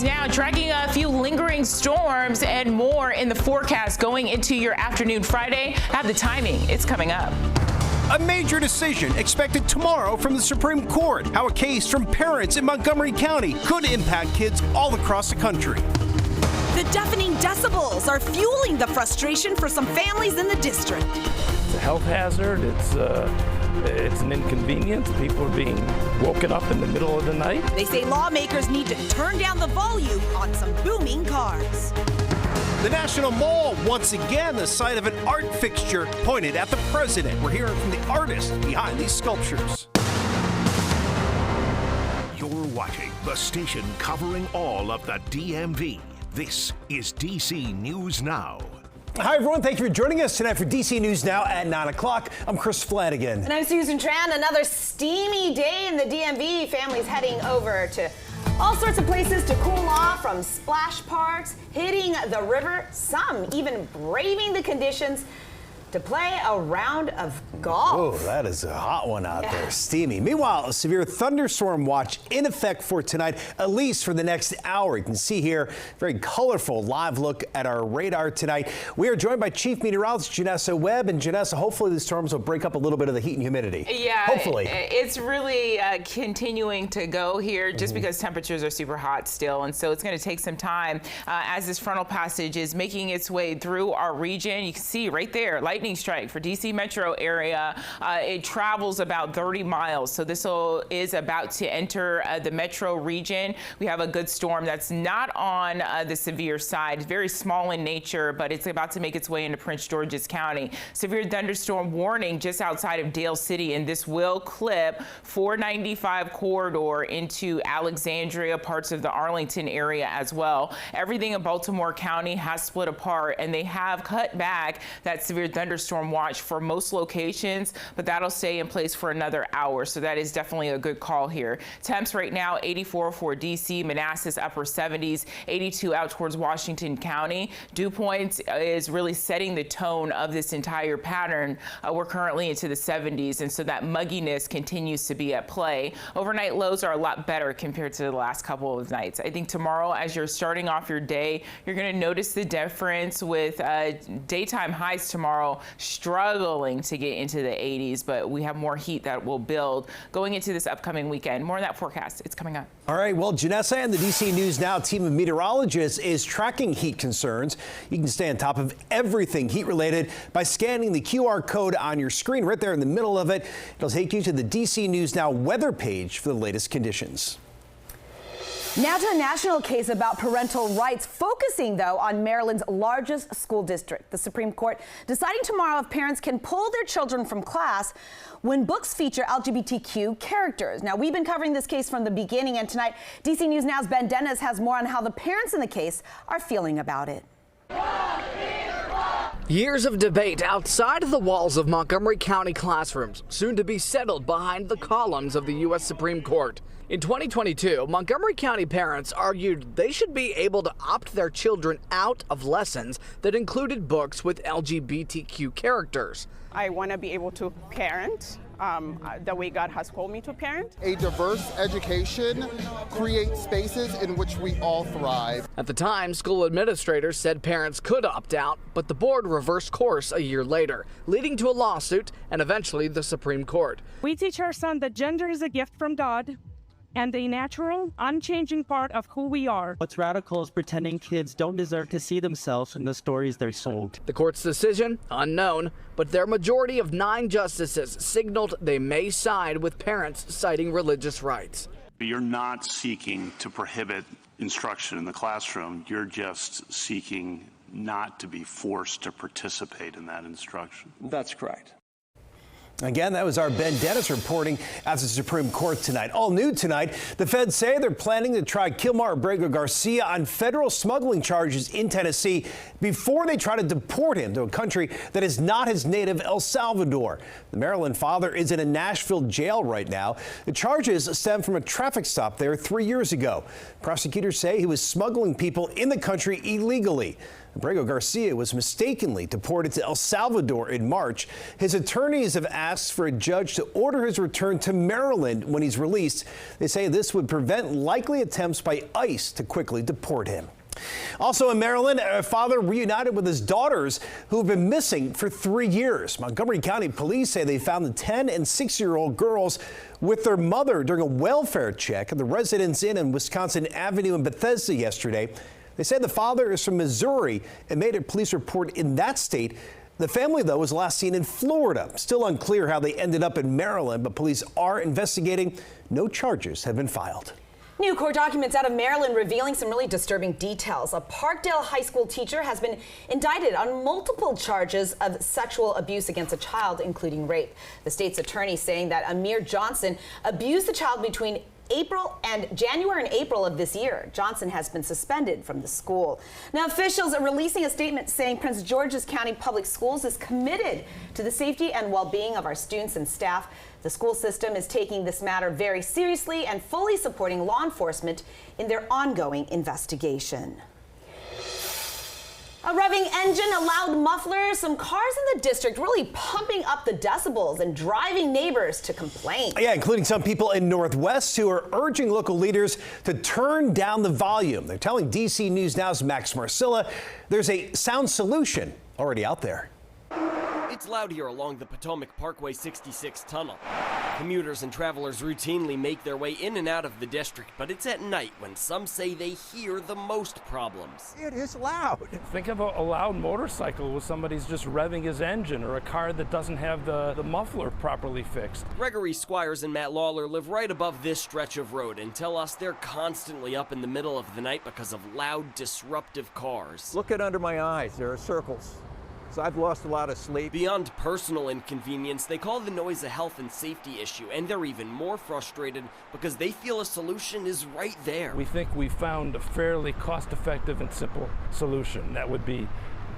News Now, tracking a few lingering storms and more in the forecast going into your afternoon Friday. Have the timing. It's coming up. A major decision expected tomorrow from the Supreme Court. How a case from parents in Montgomery County could impact kids all across the country. The deafening decibels are fueling the frustration for some families in the district. It's a health hazard. It's an inconvenience. People are being woken up in the middle of the night. They say lawmakers need to turn down the volume on some booming cars. The National Mall, once again, the site of an art fixture pointed at the president. We're hearing from the artist behind these sculptures. You're watching the station covering all of the DMV. This is DC News Now. Hi, everyone. Thank you for joining us tonight for DC News Now at 9 o'clock. I'm Chris Flanagan. And I'm Susan Tran. Another steamy day in the DMV. Families heading over to all sorts of places to cool off, from splash parks, hitting the river, some even braving the conditions to play a round of golf. Oh, that is a hot one out there, steamy. Meanwhile, a severe thunderstorm watch in effect for tonight, at least for the next hour. You can see here, very colorful live look at our radar tonight. We are joined by Chief Meteorologist Janessa Webb. And Janessa, hopefully the storms will break up a little bit of the heat and humidity. Yeah, hopefully. It's really continuing to go here just because temperatures are super hot still. And so it's going to take some time as this frontal passage is making its way through our region. You can see right there, lightning strike for DC metro area. It travels about 30 miles. So this is about to enter the metro region. We have a good storm that's not on the severe side. It's very small in nature, but it's about to make its way into Prince George's County. Severe thunderstorm warning just outside of Dale City, and this will clip 495 corridor into Alexandria, parts of the Arlington area as well. Everything in Baltimore County has split apart, and they have cut back that severe thunderstorm watch for most locations, but that'll stay in place for another hour. So that is definitely a good call here. Temps right now, 84 for DC, Manassas upper 70s, 82 out towards Washington County. Dew points is really setting the tone of this entire pattern. We're currently into the 70s, and so that mugginess continues to be at play. Overnight lows are a lot better compared to the last couple of nights. I think tomorrow, as you're starting off your day, you're going to notice the difference with daytime highs tomorrow struggling to get into the 80s, but we have more heat that will build going into this upcoming weekend. More on that forecast. It's coming up. All right. Well, Janessa and the DC News Now team of meteorologists is tracking heat concerns. You can stay on top of everything heat related by scanning the QR code on your screen right there in the middle of it. It'll take you to the DC News Now weather page for the latest conditions. Now to a national case about parental rights, focusing, though, on Maryland's largest school district. The Supreme Court deciding tomorrow if parents can pull their children from class when books feature LGBTQ characters. Now, we've been covering this case from the beginning, and tonight, DC News Now's Ben Dennis has more on how the parents in the case are feeling about it. Years of debate outside of the walls of Montgomery County classrooms, soon to be settled behind the columns of the U.S. Supreme Court. In 2022, Montgomery County parents argued they should be able to opt their children out of lessons that included books with LGBTQ characters. I want to be able to parent the way God has called me to parent. A diverse education creates spaces in which we all thrive. At the time, school administrators said parents could opt out, but the board reversed course a year later, leading to a lawsuit and eventually the Supreme Court. We teach our son that gender is a gift from God and a natural, unchanging part of who we are. What's radical is pretending kids don't deserve to see themselves in the stories they're sold. The court's decision, unknown, but their majority of 9 justices signaled they may side with parents citing religious rights. You're not seeking to prohibit instruction in the classroom. You're just seeking not to be forced to participate in that instruction. That's correct. Again, that was our Ben Dennis reporting at the Supreme Court tonight. All new tonight, the feds say they're planning to try Kilmar Abrego Garcia on federal smuggling charges in Tennessee before they try to deport him to a country that is not his native El Salvador. The Maryland father is in a Nashville jail right now. The charges stem from a traffic stop there 3 years ago. Prosecutors say he was smuggling people in the country illegally. Abrego Garcia was mistakenly deported to El Salvador in March. His attorneys have asked for a judge to order his return to Maryland when he's released. They say this would prevent likely attempts by ICE to quickly deport him. Also in Maryland, a father reunited with his daughters who have been missing for 3 years. Montgomery County police say they found the 10 and 6-year-old girls with their mother during a welfare check at the Residence Inn in Wisconsin Avenue in Bethesda yesterday. They say the father is from Missouri and made a police report in that state. The family, though, was last seen in Florida. Still unclear how they ended up in Maryland, but police are investigating. No charges have been filed. New court documents out of Maryland revealing some really disturbing details. A Parkdale High School teacher has been indicted on multiple charges of sexual abuse against a child, including rape. The state's attorney saying that Amir Johnson abused the child between January and April of this year. Johnson has been suspended from the school. Now, officials are releasing a statement saying Prince George's County Public Schools is committed to the safety and well-being of our students and staff. The school system is taking this matter very seriously and fully supporting law enforcement in their ongoing investigation. A revving engine, a loud muffler, some cars in the district really pumping up the decibels and driving neighbors to complain. Yeah, including some people in Northwest who are urging local leaders to turn down the volume. They're telling DC News Now's Max Marcilla there's a sound solution already out there. It's loud here along the Potomac Parkway 66 tunnel. Commuters and travelers routinely make their way in and out of the district, but it's at night when some say they hear the most problems. It is loud. Think of a loud motorcycle with somebody's just revving his engine, or a car that doesn't have the muffler properly fixed. Gregory Squires and Matt Lawler live right above this stretch of road and tell us they're constantly up in the middle of the night because of loud, disruptive cars. Look at under my eyes, there are circles. So I've lost a lot of sleep. Beyond personal inconvenience, they call the noise a health and safety issue, and they're even more frustrated because they feel a solution is right there. We think we found a fairly cost-effective and simple solution. That would be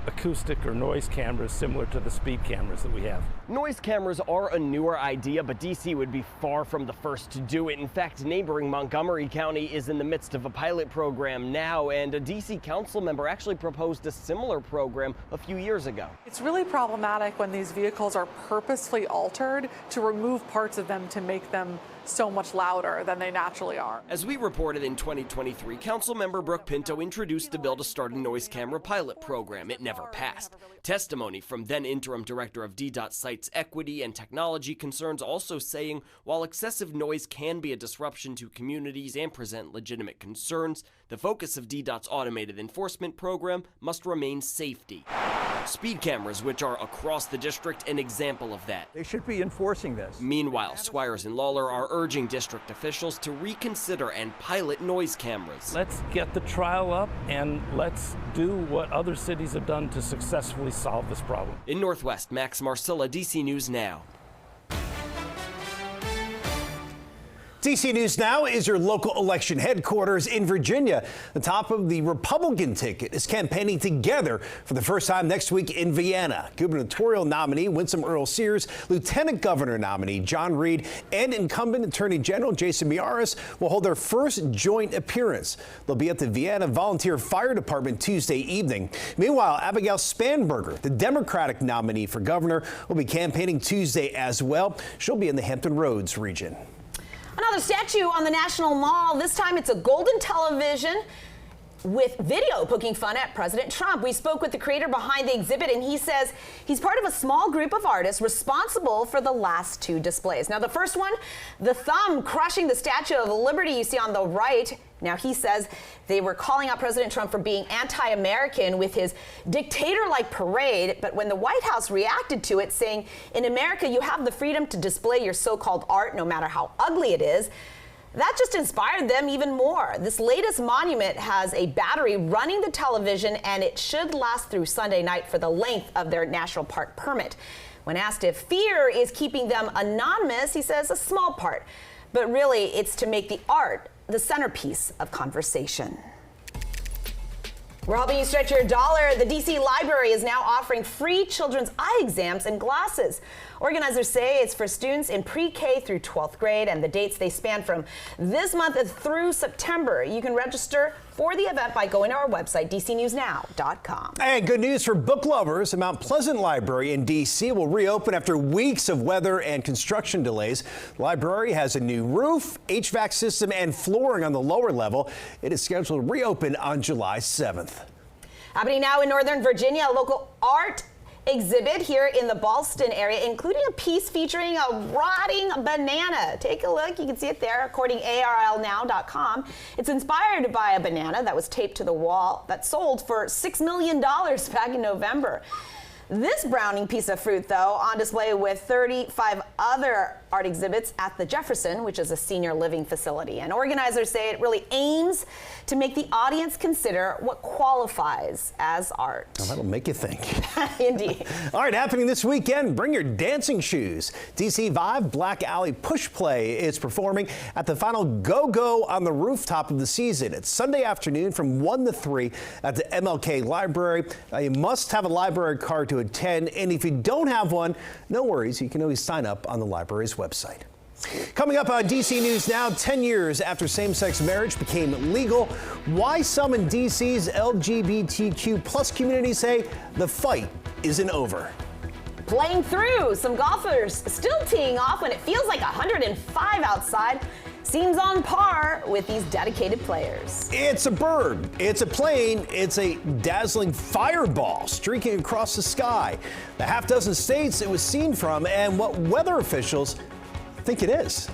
acoustic or noise cameras similar to the speed cameras that we have. Noise cameras are a newer idea, but DC would be far from the first to do it. In fact, neighboring Montgomery County is in the midst of a pilot program now, and a DC council member actually proposed a similar program a few years ago. It's really problematic when these vehicles are purposefully altered to remove parts of them to make them so much louder than they naturally are. As we reported in 2023, Councilmember Brooke Pinto introduced a bill to start a noise camera pilot program. It never passed. Testimony from then interim director of DDOT Sites Equity and Technology Concerns also saying while excessive noise can be a disruption to communities and present legitimate concerns, the focus of DDOT's automated enforcement program must remain safety. Speed cameras, which are across the district, an example of that. They should be enforcing this. Meanwhile, Squires and Lawler are urging district officials to reconsider and pilot noise cameras. Let's get the trial up and let's do what other cities have done to successfully solve this problem. In Northwest, Max Marcilla, DC News Now. DC News Now is your local election headquarters in Virginia. The top of the Republican ticket is campaigning together for the first time next week in Vienna. Gubernatorial nominee Winsome Earl-Sears, Lieutenant Governor nominee John Reed, and incumbent Attorney General Jason Miyares will hold their first joint appearance. They'll be at the Vienna Volunteer Fire Department Tuesday evening. Meanwhile, Abigail Spanberger, the Democratic nominee for governor, will be campaigning Tuesday as well. She'll be in the Hampton Roads region. Another statue on the National Mall. This time it's a golden television with video poking fun at President Trump. We spoke with the creator behind the exhibit, and he says he's part of a small group of artists responsible for the last two displays. Now, the first one, the thumb crushing the Statue of Liberty you see on the right. Now, he says they were calling out President Trump for being anti-American with his dictator-like parade, but when the White House reacted to it, saying, in America, you have the freedom to display your so-called art no matter how ugly it is, that just inspired them even more. This latest monument has a battery running the television, and it should last through Sunday night for the length of their national park permit. When asked if fear is keeping them anonymous, he says a small part. But really, it's to make the art the centerpiece of conversation. We're helping you stretch your dollar. The DC Library is now offering free children's eye exams and glasses. Organizers say it's for students in pre-K through 12th grade, and the dates they span from this month through September. You can register for the event by going to our website, dcnewsnow.com. And good news for book lovers. The Mount Pleasant Library in D.C. will reopen after weeks of weather and construction delays. The library has a new roof, HVAC system, and flooring on the lower level. It is scheduled to reopen on July 7th. Happening now in Northern Virginia, a local art exhibit here in the Ballston area, including a piece featuring a rotting banana. Take a look. You can see it there, according to ARLnow.com. It's inspired by a banana that was taped to the wall that sold for $6 million back in November. This Browning piece of fruit, though, on display with 35 other art exhibits at the Jefferson, which is a senior living facility. And organizers say it really aims to make the audience consider what qualifies as art. Well, that'll make you think. Indeed. All right, happening this weekend, bring your dancing shoes. DC Vive Black Alley Push Play is performing at the final Go-Go on the rooftop of the season. It's Sunday afternoon from 1 to 3 at the MLK Library. You must have a library card to attend, and if you don't have one, no worries. You can always sign up on the library's website. Coming up on DC News Now, 10 years after same-sex marriage became legal, why some in DC's LGBTQ plus community say the fight isn't over. Playing through, some golfers still teeing off when it feels like 105 outside. Seems on par with these dedicated players. It's a bird, it's a plane, it's a dazzling fireball streaking across the sky. The half dozen states it was seen from and what weather officials think it is.